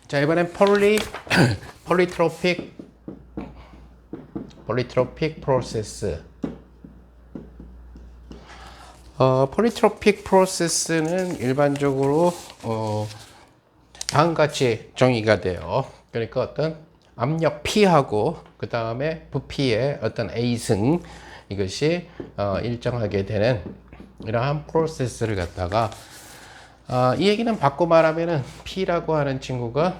자, 이번엔 폴리트로픽 프로세스. 폴리트로픽 프로세스는 일반적으로 다음과 같이 정의가 돼요. 그러니까 어떤 압력 P하고 그 다음에 부피의 어떤 A승, 이것이 일정하게 되는 이러한 프로세스를 갖다가 이 얘기는 바꿔 말하면은 P라고 하는 친구가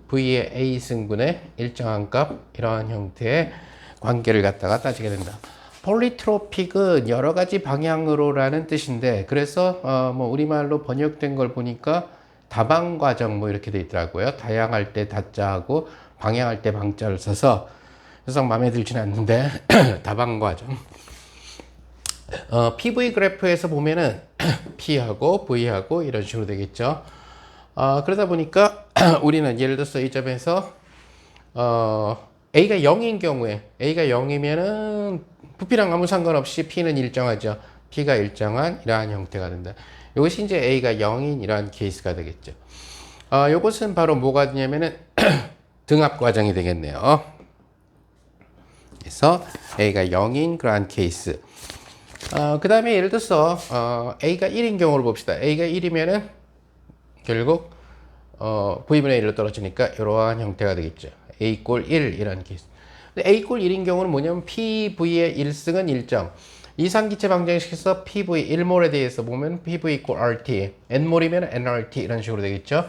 V의 A승분의 일정한 값, 이러한 형태의 관계를 갖다가 따지게 된다. 폴리트로픽은 여러 가지 방향으로라는 뜻인데, 그래서 뭐 우리말로 번역된 걸 보니까 다방 과정 뭐 이렇게 돼 있더라고요. 다양할 때 다자하고 방향할 때 방자를 써서 그래서 마음에 들지는 않는데 다방 과정. PV 그래프에서 보면은 P하고 V하고 이런 식으로 되겠죠. 그러다 보니까 우리는 예를 들어서 이 점에서 A가 0인 경우에, A가 0이면은 부피랑 아무 상관없이 P는 일정하죠. P가 일정한 이러한 형태가 된다. 이것이 이제 A가 0인 이러한 케이스가 되겠죠. 이것은 바로 뭐가 되냐면은 등압 과정이 되겠네요. 그래서 A가 0인 그러한 케이스. 그 다음에 예를 들어서 A가 1인 경우를 봅시다. A가 1이면은 결국 V분의 1로 떨어지니까 이러한 형태가 되겠죠. A 꼴 1 이라는 케이스. 근데 A 꼴 1인 경우는 뭐냐면 PV의 1승은 일정. 이상기체 방정식에서 PV 1몰에 대해서 보면 PV 꼴 RT, N몰이면 nRT 이런 식으로 되겠죠.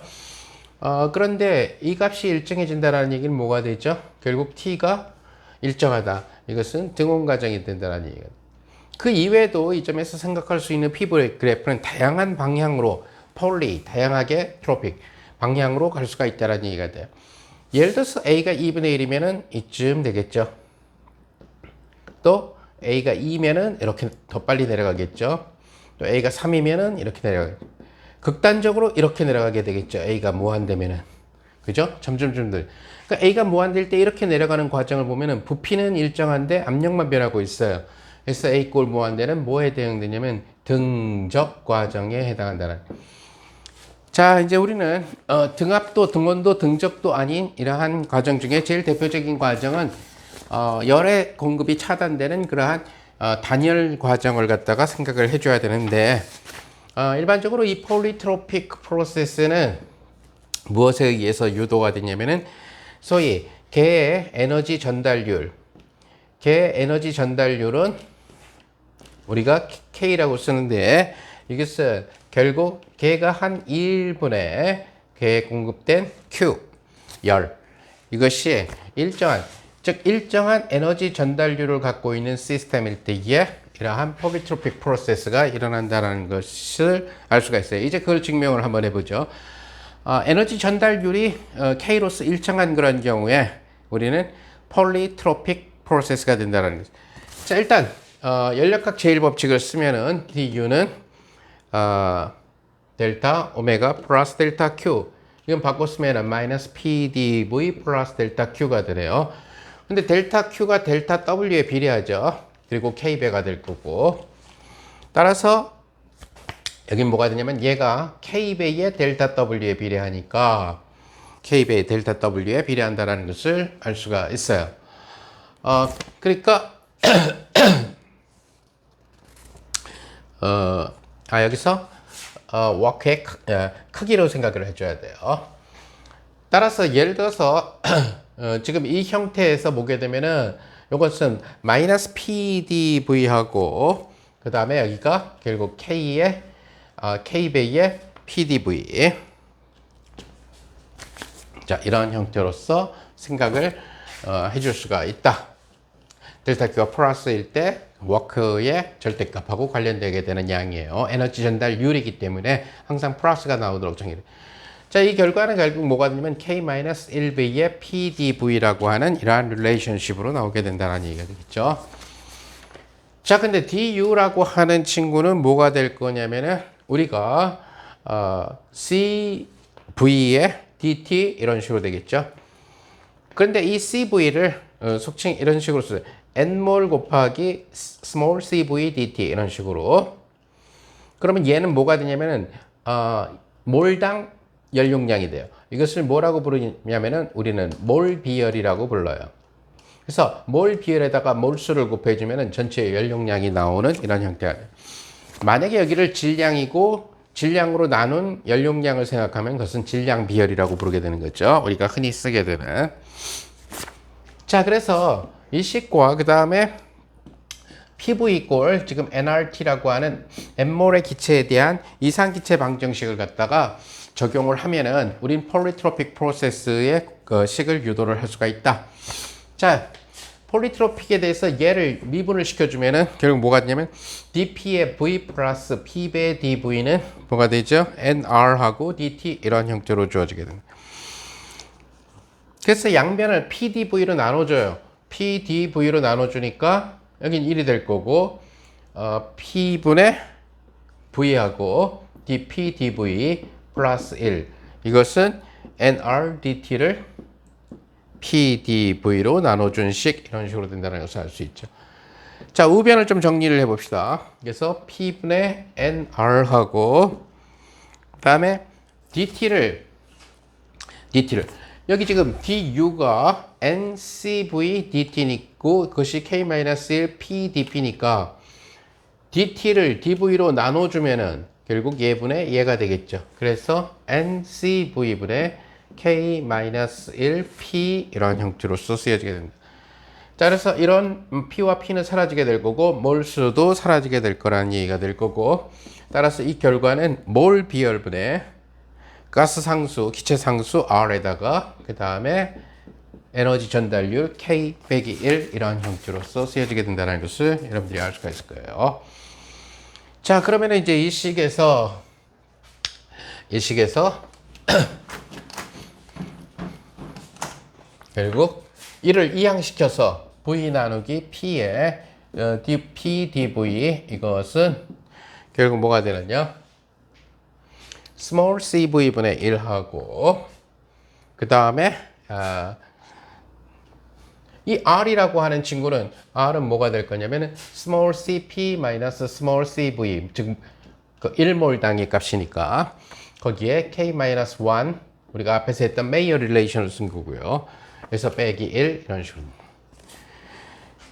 그런데 이 값이 일정해진다는 얘기는 뭐가 되죠? 결국 T가 일정하다. 이것은 등온 과정이 된다는 얘기가. 그 이외에도 이 점에서 생각할 수 있는 PV 그래프는 다양한 방향으로 다양하게 트로픽 방향으로 갈 수가 있다는 얘기가 돼요. 예를 들어서 A가 2분의 1이면은 이쯤 되겠죠. 또 A가 2면은 이렇게 더 빨리 내려가겠죠. 또 A가 3이면은 이렇게 내려가겠죠. 극단적으로 이렇게 내려가게 되겠죠. A가 무한되면은. 그죠? 점점점들. 그러니까 A가 무한될 때 이렇게 내려가는 과정을 보면은 부피는 일정한데 압력만 변하고 있어요. 그래서 A 꼴 무한대는 뭐에 해당되냐면 등적 과정에 해당한다는. 자, 이제 우리는 등압도 등온도 등적도 아닌 이러한 과정 중에 제일 대표적인 과정은 열의 공급이 차단되는 그러한 단열 과정을 갖다가 생각을 해줘야 되는데, 일반적으로 이 폴리트로픽 프로세스는 무엇에 의해서 유도가 되냐면은 소위 개의 에너지 전달률. 개의 에너지 전달률은 우리가 K라고 쓰는데, 이것은 결국 개가 한 1분에 개에 공급된 Q, 열, 이것이 일정한 에너지 전달률을 갖고 있는 시스템일 때에 이러한 폴리트로픽 프로세스가 일어난다는 것을 알 수가 있어요. 이제 그걸 증명을 한번 해보죠. 에너지 전달률이 K로서 일정한 그런 경우에 우리는 폴리트로픽 프로세스가 된다는 거죠. 자, 일단 연력학 제일법칙을 쓰면은 DU는 델타 오메가 플러스 델타 Q, 이건 바꿔 쓰면은 마이너스 PDV 플러스 델타 Q가 되네요. 근데 델타 Q가 델타 W에 비례하죠. 그리고 K배가 될 거고, 따라서 여긴 뭐가 되냐면 얘가 K배의 델타 W에 비례하니까 K배의 델타 W에 비례한다는 것을 알 수가 있어요. 그러니까 여기서 워크의 크기로 생각을 해줘야 돼요. 따라서 예를 들어서 지금 이 형태에서 보게 되면은 이것은 마이너스 PDV하고 그 다음에 여기가 결국 K배의 PDV. 자, 이런 형태로서 생각을 해줄 수가 있다. 델타 Q가 플러스일 때 워크의 절대값하고 관련되게 되는 양이에요. 에너지 전달률이기 때문에 항상 플러스가 나오도록 정의를. 자, 이 결과는 결국 뭐가 되냐면 K-1V의 PDV라고 하는 이러한 릴레이션십으로 나오게 된다는 얘기가 되겠죠. 자, 근데 DU라고 하는 친구는 뭐가 될 거냐면은 우리가 CV의 DT 이런 식으로 되겠죠. 그런데 이 CV를 속칭 이런 식으로 써요. N몰 곱하기 small CV dt 이런 식으로. 그러면 얘는 뭐가 되냐면은 몰당 연용량이 돼요. 이것을 뭐라고 부르냐면은 우리는 몰 비열이라고 불러요. 그래서 몰 비열에다가 몰수를 곱해주면은 전체 연용량이 나오는 이런 형태가 돼요. 만약에 여기를 질량이고 질량으로 나눈 연용량을 생각하면 그것은 질량 비열이라고 부르게 되는 거죠. 우리가 흔히 쓰게 되는. 자, 그래서 이 식과 그 다음에 PV 꼴 지금 nRT라고 하는 n몰의 기체에 대한 이상기체 방정식을 갖다가 적용을 하면은 우린 폴리트로픽 프로세스의 그 식을 유도를 할 수가 있다. 자, 폴리트로픽에 대해서 얘를 미분을 시켜주면은 결국 뭐가 되냐면 dp의 v 플러스 p배의 dv는 뭐가 되죠? nr하고 dt 이런 형태로 주어지게 됩니다. 그래서 양변을 pdv로 나눠줘요. pdv로 나눠주니까 여긴 1이 될 거고 p분의 v하고 dp dv 플러스 1 이것은 nr dt를 pdv로 나눠준 식 이런 식으로 된다는 것을 알 수 있죠. 자, 우변을 좀 정리를 해봅시다. 그래서 p분의 nr하고 그 다음에 dt를 여기 지금 du가 ncv dt니까 그것이 k-1 pdp니까 dt를 dv로 나눠주면은 결국 얘분의 얘가 되겠죠. 그래서 ncv분의 k-1p 이런 형태로서 쓰여지게 됩니다. 자, 그래서 이런 p와 p는 사라지게 될 거고 몰수도 사라지게 될 거라는 얘기가 될 거고 따라서 이 결과는 몰 비열분의 가스 상수, 기체 상수 R에다가 그 다음에 에너지 전달률 K 빼기 1 이런 형태로서 쓰여지게 된다는 것을 여러분들이 알 수가 있을 거예요. 자, 그러면 이제 이 식에서 결국 이를 이항시켜서 V 나누기 P의 P dV 이것은 결국 뭐가 되느냐? small cv분의 1하고 그 다음에 이 R이라고 하는 친구는 R은 뭐가 될 거냐면 small cp 마이너스 small cv 즉 그 1몰 단위 값이니까 거기에 k-1 우리가 앞에서 했던 메이어 릴레이션을 쓴 거고요. 그래서 빼기 1 이런 식으로.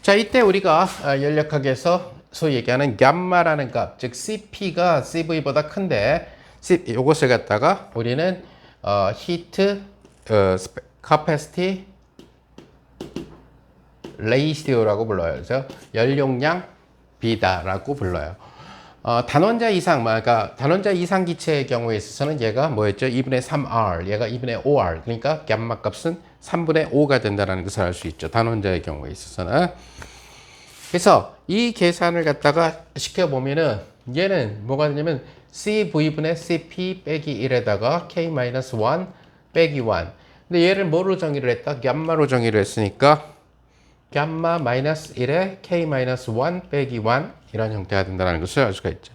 자, 이때 우리가 연력학에서 소위 얘기하는 gamma라는 값, 즉 cp가 cv보다 큰데 이것을 갖다가 우리는 heat capacity ratio라고 불러요. 그래서 연용량 비다라고 불러요. 단원자 이상, 그러니까 단원자 이상 기체의 경우에 있어서는 얘가 뭐였죠? 2분의 3R, 얘가 2분의 5R. 그러니까 gamma 값은 3분의 5가 된다는 것을 알 수 있죠. 단원자의 경우에 있어서는. 그래서 이 계산을 갖다가 시켜보면은 얘는 뭐가 되냐면 CV분의 CP 빼기 1에다가 K-1 빼기 1. 근데 얘를 뭐로 정의를 했다? gamma로 정의를 했으니까 gamma 마이너스 1에 K-1 빼기 1 이런 형태가 된다는 것을 알 수가 있죠.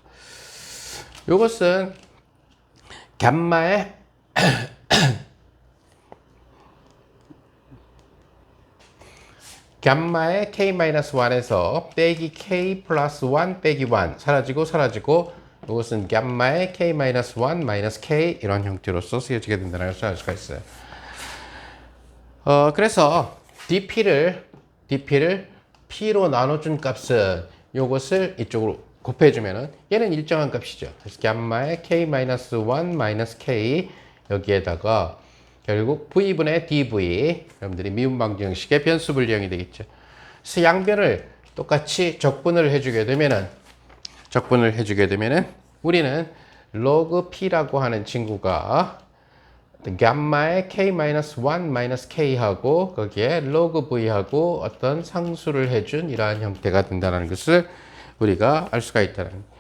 이것은 gamma의 gamma의 K-1에서 빼기 K 플러스 1 빼기 1 사라지고 이것은 gamma의 K-1 마이너스 K 이런 형태로서 쓰여지게 된다는 것을 알 수가 있어요. 그래서 dp를 p로 나눠준 값은 이것을 이쪽으로 곱해주면은 얘는 일정한 값이죠. 그래서 gamma의 K-1 마이너스 K 여기에다가 결국 V분의 dV 여러분들이 미분 방정식의 변수 분리형이 되겠죠. 그래서 양변을 똑같이 적분을 해주게 되면은 우리는 log P라고 하는 친구가 gamma의 K-1 K하고 거기에 log V하고 어떤 상수를 해준 이러한 형태가 된다는 것을 우리가 알 수가 있다는 거예요.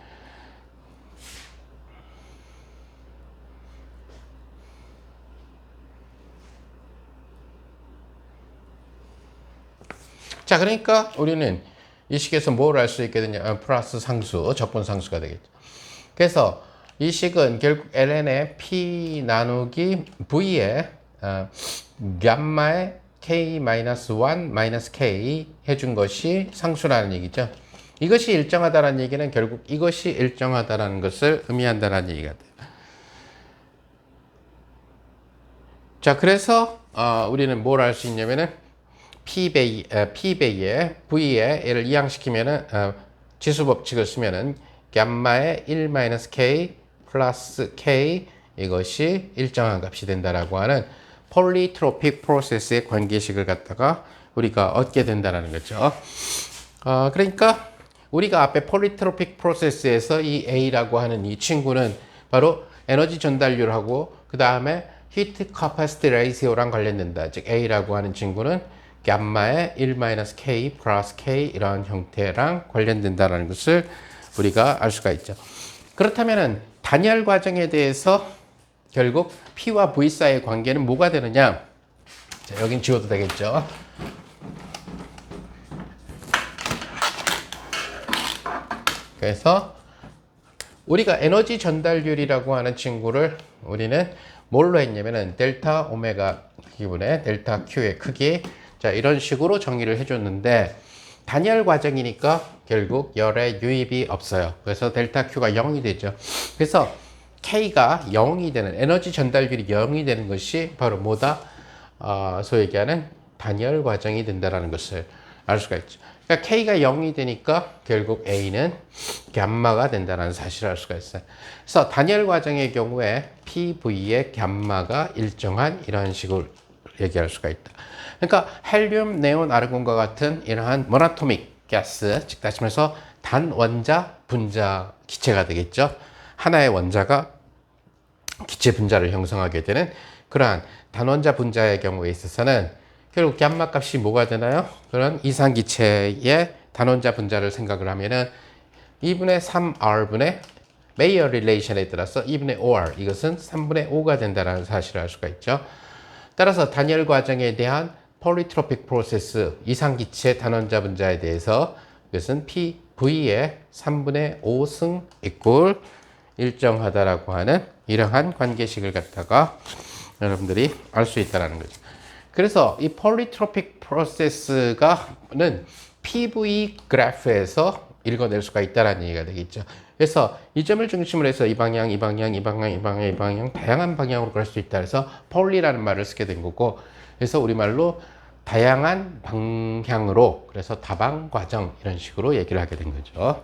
자, 그러니까 우리는 이 식에서 뭘 알 수 있게 되냐? 플러스 상수, 적분 상수가 되겠죠. 그래서 이 식은 결국 ln의 p 나누기 v에 gamma의 k-1 k 해준 것이 상수라는 얘기죠. 이것이 일정하다는 얘기는 결국 이것이 일정하다는 것을 의미한다는 얘기가 돼요. 자, 그래서 우리는 뭘 할 수 있냐면은 P배에 V에 얘를 이항시키면은 지수 법칙을 쓰면은 gamma의 1-k 플러스 k 이것이 일정한 값이 된다라고 하는 폴리트로픽 프로세스의 관계식을 갖다가 우리가 얻게 된다는 거죠. 그러니까 우리가 앞에 폴리트로픽 프로세스에서 이 A라고 하는 이 친구는 바로 에너지 전달률하고 그 다음에 히트 커퍼시티 레이시오랑 관련된다. 즉 A라고 하는 친구는 gamma의 1-k 플러스 k 이런 형태랑 관련된다는 것을 우리가 알 수가 있죠. 그렇다면은 단열 과정에 대해서 결국 P와 V 사이의 관계는 뭐가 되느냐? 자, 여긴 지워도 되겠죠. 그래서 우리가 에너지 전달률이라고 하는 친구를 우리는 뭘로 했냐면은 델타 오메가 기분의 델타 Q의 크기, 자 이런 식으로 정의를 해줬는데 단열 과정이니까 결국 열의 유입이 없어요. 그래서 델타 Q가 0이 되죠. 그래서 K가 0이 되는, 에너지 전달률이 0이 되는 것이 바로 뭐다? 소위 얘기하는 단열 과정이 된다는 것을 알 수가 있죠. 그러니까 K가 0이 되니까 결국 A는 gamma가 된다는 사실을 알 수가 있어요. 그래서 단열 과정의 경우에 PV의 gamma가 일정한 이런 식으로 얘기할 수가 있다. 그러니까 헬륨, 네온, 아르곤과 같은 이러한 모노토믹 가스, 즉 다시 말해서 단원자 분자 기체가 되겠죠. 하나의 원자가 기체 분자를 형성하게 되는 그러한 단원자 분자의 경우에 있어서는 결국 gamma 값이 뭐가 되나요? 그런 이상기체의 단원자 분자를 생각을 하면은 2분의 3R분의 메이어 릴레이션에 따라서 2분의 5R 이것은 3분의 5가 된다는 사실을 알 수가 있죠. 따라서 단열 과정에 대한 폴리트로픽 프로세스 이상기체 단원자 분자에 대해서 이것은 PV의 3분의 5승 이꼴 일정하다라고 하는 이러한 관계식을 갖다가 여러분들이 알 수 있다는 거죠. 그래서 이 폴리트로픽 프로세스가는 PV 그래프에서 읽어낼 수가 있다는 얘기가 되겠죠. 그래서 이 점을 중심으로 해서 이 방향, 이 방향, 이 방향, 이 방향, 이 방향 다양한 방향으로 갈 수 있다. 그래서 폴리라는 말을 쓰게 된 거고, 그래서 우리말로 다양한 방향으로 그래서 다방 과정 이런 식으로 얘기를 하게 된 거죠.